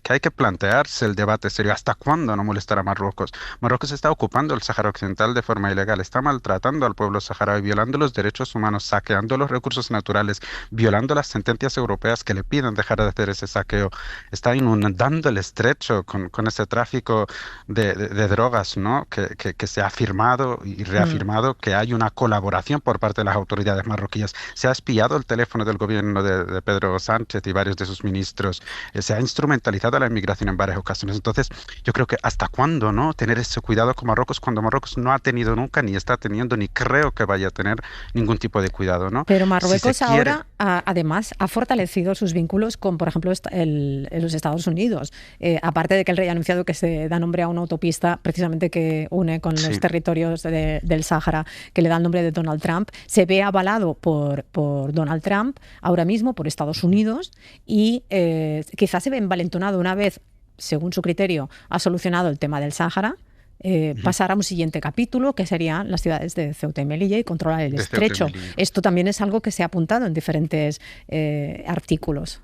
hay que plantearse el debate serio. ¿Hasta cuándo no molestar a Marruecos? Marruecos está ocupando el Sáhara Occidental de forma ilegal, está maltratando al pueblo saharaui, violando los derechos humanos, saqueando los recursos naturales, violando las sentencias europeas que le piden dejar de hacer ese saqueo. Está inundando el estrecho con ese tráfico de drogas, ¿no? Que se ha afirmado y reafirmado que hay una colaboración por parte de las autoridades marroquíes. Se ha espiado el teléfono del gobierno de Pedro Sánchez y varios de sus ministros. Se ha instrumentalizado la inmigración en varias ocasiones. Entonces, yo creo que ¿hasta cuándo, no? Tener ese cuidado con Marruecos cuando Marruecos no ha tenido nunca, ni está teniendo, ni creo que vaya a tener ningún tipo de cuidado, ¿no? Pero Marruecos ahora, además, ha fortalecido sus vínculos con, por ejemplo, los Estados Unidos. Aparte de que el rey ha anunciado que se da nombre a una autopista precisamente que une con los territorios del Sáhara, que le da el nombre de Donald Trump, se ve avalado por Donald Trump ahora mismo, por Estados Unidos, y quizás se ve envalentonado una vez, según su criterio, ha solucionado el tema del Sáhara, pasar a un siguiente capítulo, que serían las ciudades de Ceuta y Melilla y controlar el estrecho. Esto también es algo que se ha apuntado en diferentes artículos.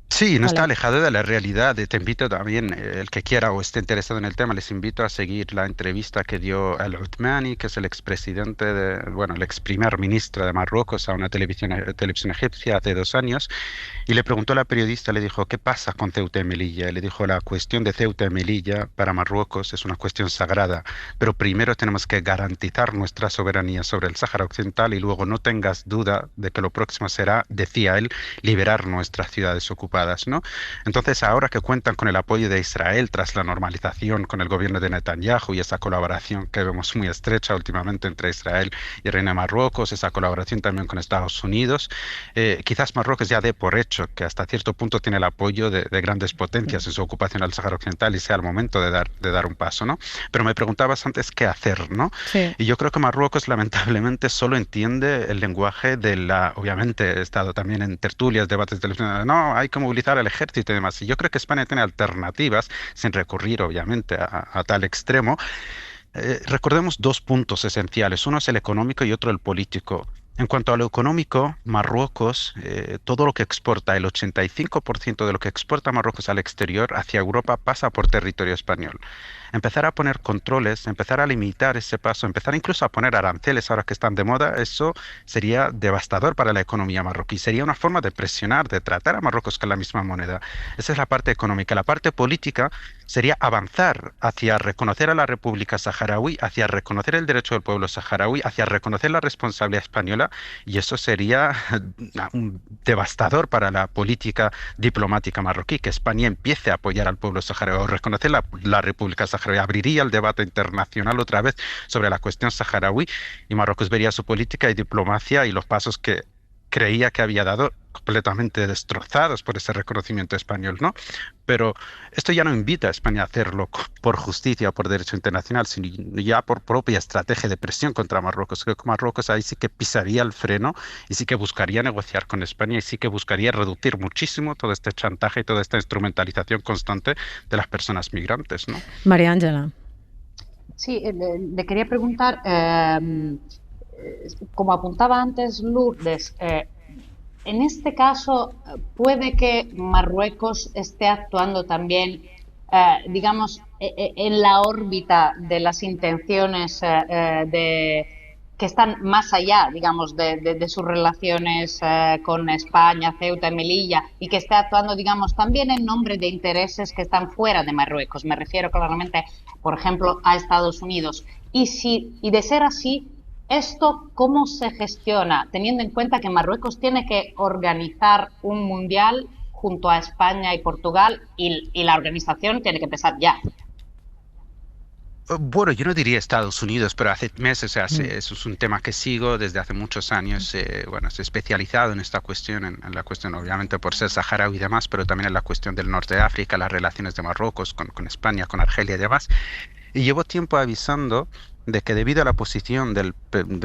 Sí, no está alejado de la realidad. Te invito también, el que quiera o esté interesado en el tema, les invito a seguir la entrevista que dio Al Othmani, que es el expresidente el ex primer ministro de Marruecos, a una televisión egipcia hace 2 años, y le preguntó a la periodista, le dijo, ¿qué pasa con Ceuta y Melilla? Y le dijo, la cuestión de Ceuta y Melilla para Marruecos es una cuestión sagrada, pero primero tenemos que garantizar nuestra soberanía sobre el Sáhara Occidental y luego no tengas duda de que lo próximo será, decía él, liberar nuestras ciudades ocupadas, ¿no? Entonces, ahora que cuentan con el apoyo de Israel tras la normalización con el gobierno de Netanyahu y esa colaboración que vemos muy estrecha últimamente entre Israel y el Reino de Marruecos, esa colaboración también con Estados Unidos, quizás Marruecos ya dé por hecho que hasta cierto punto tiene el apoyo de grandes potencias en su ocupación al Sáhara Occidental y sea el momento de dar un paso, ¿no? Pero me preguntabas antes qué hacer, ¿no? Sí. Y yo creo que Marruecos lamentablemente solo entiende el lenguaje obviamente he estado también en tertulias, debates de televisión, no, hay que movilizar al ejército y demás. Y yo creo que España tiene alternativas, sin recurrir obviamente a tal extremo. Recordemos 2 puntos esenciales, uno es el económico y otro el político. En cuanto a lo económico, Marruecos, todo lo que exporta, el 85% de lo que exporta Marruecos al exterior hacia Europa pasa por territorio español. Empezar a poner controles, empezar a limitar ese paso, empezar incluso a poner aranceles ahora que están de moda, eso sería devastador para la economía marroquí. Sería una forma de presionar, de tratar a Marruecos con la misma moneda. Esa es la parte económica. La parte política sería avanzar hacia reconocer a la República Saharaui, hacia reconocer el derecho del pueblo saharaui, hacia reconocer la responsabilidad española, y eso sería devastador para la política diplomática marroquí, que España empiece a apoyar al pueblo saharaui o reconocer la República Saharaui. Abriría el debate internacional otra vez sobre la cuestión saharaui y Marruecos vería su política y diplomacia y los pasos que creía que había dado completamente destrozados por ese reconocimiento español, ¿no? Pero esto ya no invita a España a hacerlo por justicia o por derecho internacional, sino ya por propia estrategia de presión contra Marruecos. Creo que Marruecos ahí sí que pisaría el freno y sí que buscaría negociar con España y sí que buscaría reducir muchísimo todo este chantaje y toda esta instrumentalización constante de las personas migrantes, ¿no? María Ángela. Sí, le quería preguntar, como apuntaba antes Lourdes, en este caso, ¿puede que Marruecos esté actuando también, digamos, en la órbita de las intenciones que están más allá, digamos, de sus relaciones con España, Ceuta y Melilla, y que esté actuando, digamos, también en nombre de intereses que están fuera de Marruecos? Me refiero claramente, por ejemplo, a Estados Unidos. Y de ser así, ¿esto cómo se gestiona, teniendo en cuenta que Marruecos tiene que organizar un mundial junto a España y Portugal y la organización tiene que empezar ya? Bueno, yo no diría Estados Unidos, pero hace meses, eso es un tema que sigo desde hace muchos años. Bueno, estoy especializado en esta cuestión, en la cuestión obviamente por ser saharaui y demás, pero también en la cuestión del norte de África, las relaciones de Marruecos con España, con Argelia y demás. Y llevo tiempo avisando de que debido a la posición del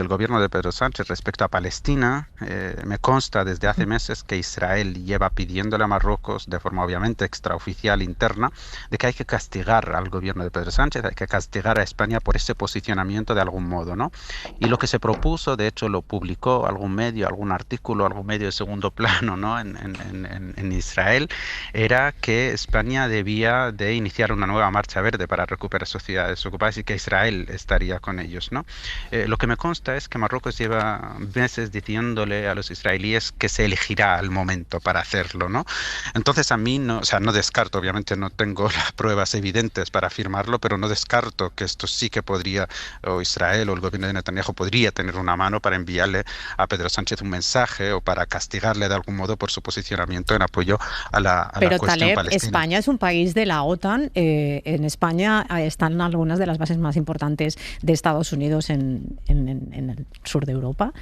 gobierno de Pedro Sánchez respecto a Palestina, me consta desde hace meses que Israel lleva pidiéndole a Marruecos, de forma obviamente extraoficial interna, de que hay que castigar al gobierno de Pedro Sánchez, hay que castigar a España por ese posicionamiento de algún modo, ¿no? Y lo que se propuso, de hecho lo publicó algún medio, algún artículo, algún medio de segundo plano, ¿no? en Israel, era que España debía de iniciar una nueva marcha verde para recuperar sus ciudades ocupadas y que Israel estaría con ellos, ¿no? Lo que me consta es que Marruecos lleva meses diciéndole a los israelíes que se elegirá el momento para hacerlo, ¿no? Entonces a mí no descarto, obviamente no tengo las pruebas evidentes para afirmarlo, pero no descarto que esto sí que podría, o Israel o el gobierno de Netanyahu podría tener una mano para enviarle a Pedro Sánchez un mensaje o para castigarle de algún modo por su posicionamiento en apoyo a la cuestión Taleb, palestina. España es un país de la OTAN. En España están algunas de las bases más importantes de Estados Unidos en el sur de Europa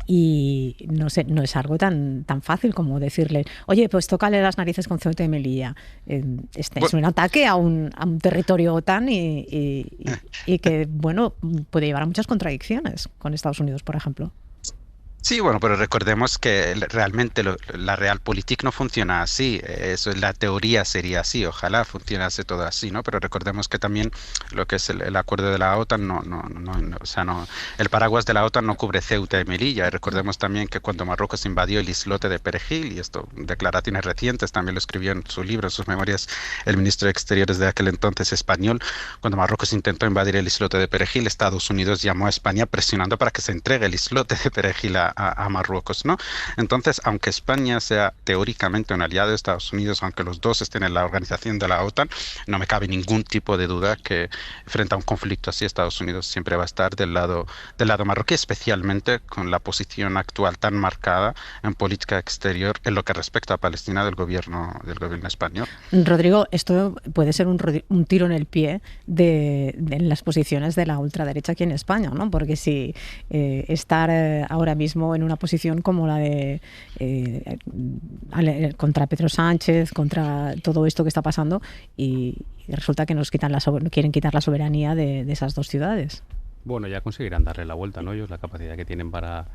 y no sé, no es algo tan fácil como decirle, oye, pues tócale las narices con Ceuta y Melilla. Es un ataque a un territorio OTAN y que, bueno, puede llevar a muchas contradicciones con Estados Unidos, por ejemplo. Sí, bueno, pero recordemos que realmente la realpolitik no funciona así. Eso, la teoría sería así, ojalá funcionase todo así, ¿no? Pero recordemos que también lo que es el acuerdo de la OTAN, o sea, el paraguas de la OTAN no cubre Ceuta y Melilla. Y recordemos también que cuando Marruecos invadió el islote de Perejil, y esto declaraciones recientes, también lo escribió en su libro, en sus memorias, el ministro de Exteriores de aquel entonces español, cuando Marruecos intentó invadir el islote de Perejil, Estados Unidos llamó a España presionando para que se entregue el islote de Perejil a Marruecos, ¿no? Entonces, aunque España sea teóricamente un aliado de Estados Unidos, aunque los dos estén en la organización de la OTAN, no me cabe ningún tipo de duda que frente a un conflicto así, Estados Unidos siempre va a estar del lado marroquí, especialmente con la posición actual tan marcada en política exterior en lo que respecta a Palestina del gobierno español. Rodrigo, esto puede ser un tiro en el pie de las posiciones de la ultraderecha aquí en España, ¿no? Porque si estar ahora mismo en una posición como la de contra Pedro Sánchez, contra todo esto que está pasando, y resulta que quieren quitar la soberanía de esas dos ciudades. Bueno, ya conseguirán darle la vuelta, ¿no? Ellos la capacidad que tienen para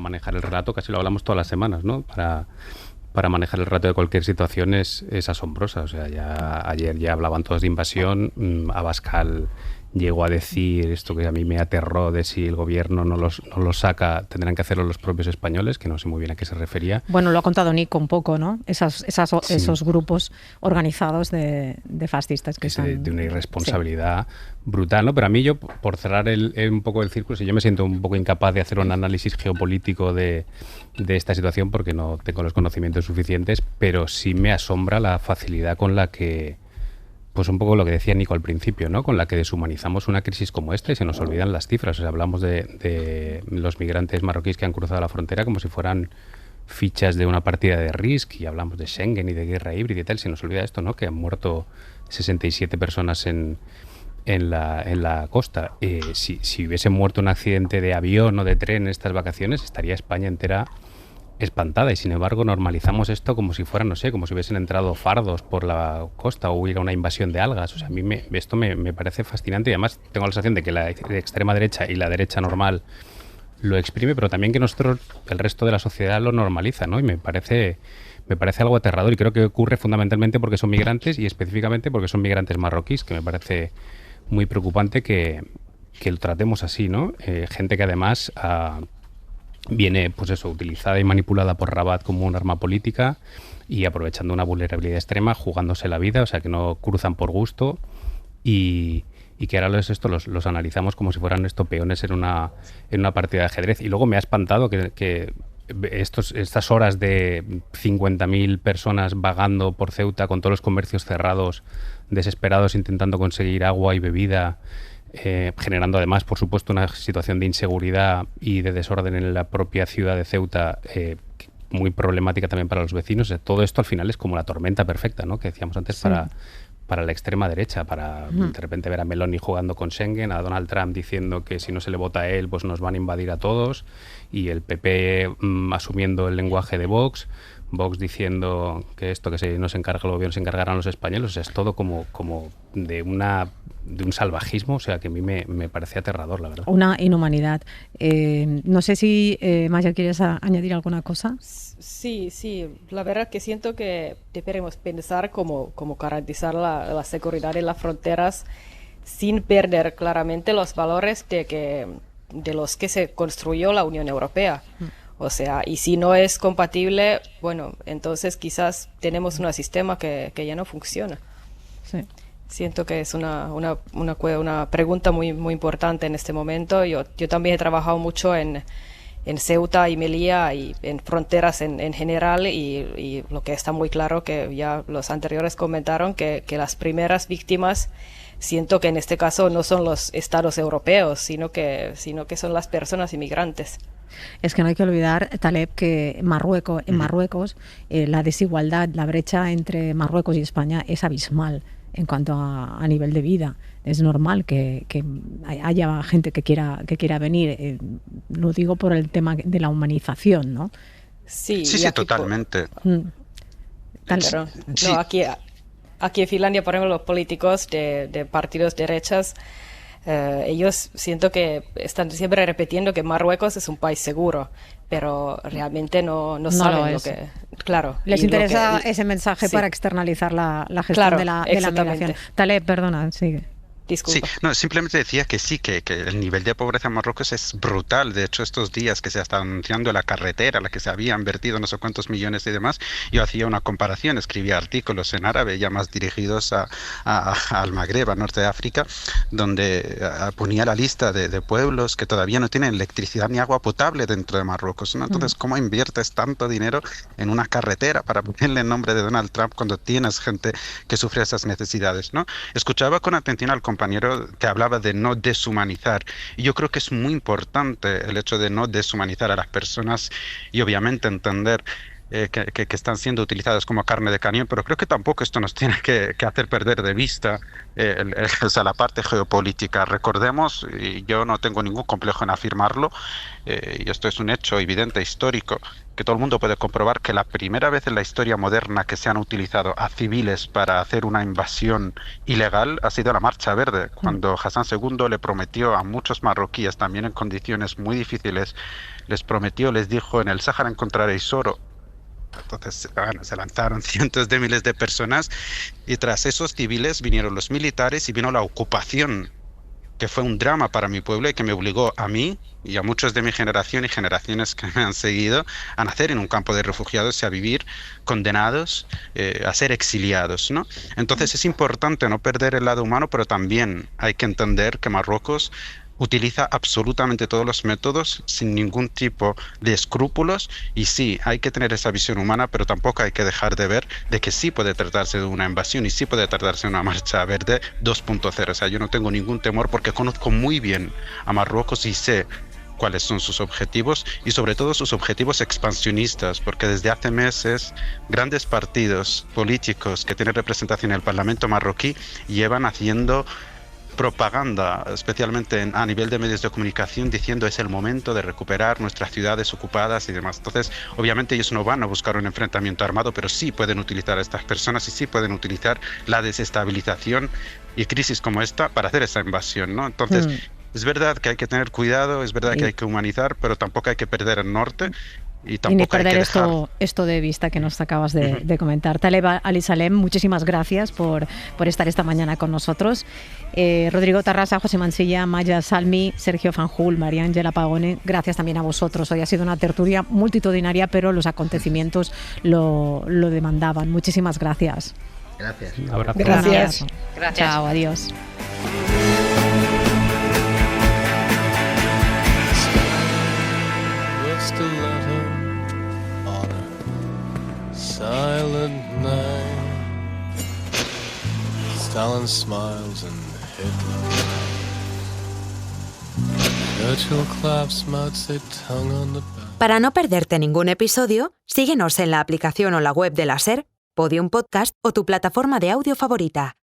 manejar el relato, casi lo hablamos todas las semanas, ¿no? Para manejar el relato de cualquier situación es asombrosa. O sea, ayer ya hablaban todos de invasión. Abascal llegó a decir esto que a mí me aterró, de si el gobierno no los saca, tendrán que hacerlo los propios españoles, que no sé muy bien a qué se refería. Bueno, lo ha contado Nico un poco, ¿no? Esos grupos organizados de fascistas que son... De una irresponsabilidad brutal, ¿no? Pero a mí, yo, por cerrar un poco el círculo, si yo me siento un poco incapaz de hacer un análisis geopolítico de esta situación porque no tengo los conocimientos suficientes, pero sí me asombra la facilidad con la que, pues un poco lo que decía Nico al principio, ¿no? Con la que deshumanizamos una crisis como esta y se nos olvidan las cifras. O sea, hablamos de los migrantes marroquíes que han cruzado la frontera como si fueran fichas de una partida de Risk, y hablamos de Schengen y de guerra híbrida y tal. Se nos olvida esto, ¿no? Que han muerto 67 personas en la costa. Si hubiese muerto un accidente de avión o de tren en estas vacaciones, estaría España entera espantada, y sin embargo normalizamos esto como si fuera, no sé, como si hubiesen entrado fardos por la costa o hubiera una invasión de algas. O sea, a mí esto me parece fascinante, y además tengo la sensación de que la extrema derecha y la derecha normal lo exprime, pero también que nosotros, el resto de la sociedad, lo normaliza, ¿no? Y me parece algo aterrador, y creo que ocurre fundamentalmente porque son migrantes, y específicamente porque son migrantes marroquíes, que me parece muy preocupante que lo tratemos así, ¿no? Gente que además viene, pues eso, utilizada y manipulada por Rabat como un arma política, y aprovechando una vulnerabilidad extrema, jugándose la vida, o sea, que no cruzan por gusto, y que ahora los analizamos como si fueran peones en una partida de ajedrez. Y luego me ha espantado que estas horas de 50.000 personas vagando por Ceuta con todos los comercios cerrados, desesperados, intentando conseguir agua y bebida, generando además, por supuesto, una situación de inseguridad y de desorden en la propia ciudad de Ceuta, muy problemática también para los vecinos. Todo esto al final es como la tormenta perfecta, ¿no? Que decíamos antes, sí, para la extrema derecha, para de repente ver a Meloni jugando con Schengen, a Donald Trump diciendo que si no se le vota a él, pues nos van a invadir a todos, y el PP asumiendo el lenguaje de Vox diciendo que esto, que si no se encarga el gobierno, se encargarán los españoles. O sea, es todo como de un salvajismo, o sea, que a mí me parece aterrador, la verdad. Una inhumanidad. No sé si, Maya, ¿quieres añadir alguna cosa? Sí, la verdad que siento que deberíamos pensar cómo garantizar la seguridad en las fronteras sin perder claramente los valores de los que se construyó la Unión Europea. O sea, y si no es compatible, bueno, entonces quizás tenemos un sistema que ya no funciona. Sí. Siento que es una pregunta muy, muy importante en este momento. Yo también he trabajado mucho en Ceuta y Melilla y en fronteras en general, y lo que está muy claro, que ya los anteriores comentaron, que las primeras víctimas, siento que en este caso no son los estados europeos, sino que son las personas inmigrantes. Es que no hay que olvidar, Taleb, que en Marruecos la desigualdad, la brecha entre Marruecos y España es abismal en cuanto a nivel de vida. Es normal que haya gente que quiera venir. Lo digo por el tema de la humanización, ¿no? Sí, totalmente. Claro. No, aquí en Finlandia, por ejemplo, los políticos de partidos derechas ellos siento que están siempre repitiendo que Marruecos es un país seguro, pero realmente no saben lo que... Claro. Les interesa ese mensaje para externalizar la gestión de la migración. Taleb, perdona, sigue. Disculpa. Sí, no, simplemente decía que sí, que el nivel de pobreza en Marruecos es brutal. De hecho, estos días que se está anunciando la carretera, la que se había invertido no sé cuántos millones y demás, yo hacía una comparación, escribía artículos en árabe ya más dirigidos al Magreb, a Norte de África, donde ponía la lista de pueblos que todavía no tienen electricidad ni agua potable dentro de Marruecos, ¿no? Entonces, ¿cómo inviertes tanto dinero en una carretera para ponerle el nombre de Donald Trump cuando tienes gente que sufre esas necesidades, ¿no? Escuchaba con atención al compañero que hablaba de no deshumanizar. Y yo creo que es muy importante el hecho de no deshumanizar a las personas y obviamente entender que están siendo utilizadas como carne de cañón, pero creo que tampoco esto nos tiene que hacer perder de vista o sea, la parte geopolítica. Recordemos, y yo no tengo ningún complejo en afirmarlo, y esto es un hecho evidente, histórico, que todo el mundo puede comprobar que la primera vez en la historia moderna que se han utilizado a civiles para hacer una invasión ilegal ha sido la Marcha Verde, cuando Hassan II le prometió a muchos marroquíes, también en condiciones muy difíciles, les dijo: en el Sáhara encontraréis oro. Entonces, bueno, se lanzaron cientos de miles de personas y tras esos civiles vinieron los militares y vino la ocupación, que fue un drama para mi pueblo y que me obligó a mí y a muchos de mi generación y generaciones que me han seguido a nacer en un campo de refugiados y a vivir condenados, a ser exiliados, ¿no? Entonces es importante no perder el lado humano, pero también hay que entender que Marruecos utiliza absolutamente todos los métodos sin ningún tipo de escrúpulos, y sí, hay que tener esa visión humana, pero tampoco hay que dejar de ver de que sí puede tratarse de una invasión y sí puede tratarse de una marcha verde 2.0. O sea, yo no tengo ningún temor porque conozco muy bien a Marruecos y sé cuáles son sus objetivos y sobre todo sus objetivos expansionistas, porque desde hace meses grandes partidos políticos que tienen representación en el Parlamento marroquí llevan haciendo propaganda, especialmente a nivel de medios de comunicación, diciendo es el momento de recuperar nuestras ciudades ocupadas y demás. Entonces, obviamente ellos no van a buscar un enfrentamiento armado, pero sí pueden utilizar a estas personas y sí pueden utilizar la desestabilización y crisis como esta para hacer esa invasión, ¿no? Entonces, es verdad que hay que tener cuidado, es verdad que hay que humanizar, pero tampoco hay que perder el norte. Y ni perder esto de vista que nos acabas de comentar. Taleb Ali-Salem, muchísimas gracias por estar esta mañana con nosotros. Rodrigo Tarrasa, José Mansilla, Maya Salmi, Sergio Fanjul, María Ángela Pagone, gracias también a vosotros. Hoy ha sido una tertulia multitudinaria, pero los acontecimientos lo demandaban. Muchísimas gracias. Gracias. Un abrazo. Gracias. Chao, adiós. Silent night, Stalin smiles and Hitler. Churchill claps Mao Zedong on the back. Para no perderte ningún episodio, síguenos en la aplicación o la web de la SER, Podium Podcast o tu plataforma de audio favorita.